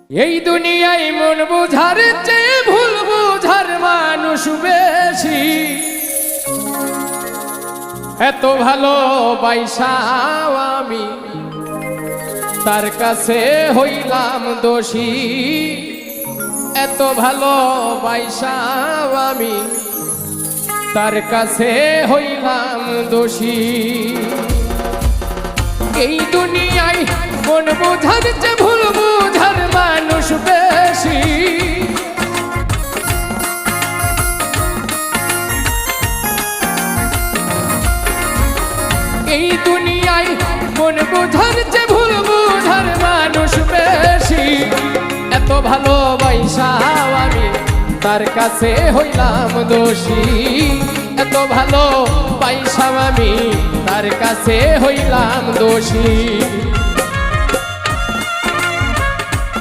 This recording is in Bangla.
এই দুনিয়ায় মন বুঝার চেয়ে ভুল বুঝার মানুষ বেশি। এত ভালোবাসাও আমি তার কাছে হইলাম দোষী। এত ভালোবাসাও আমি তার কাছে হইলাম দোষী। এই দুনিয়ায় মন বুঝার চেয়ে ভুল বুঝার মানুষ বেশি। এই দুনিয়ায় মন বুঝার চেয়ে ভুল বুঝার মানুষ বেশি। এত ভালোবাসাও আমি তার কাছে হইলাম দোষী। এত ভালোবাসাও আমি তার কাছে হইলাম দোষী।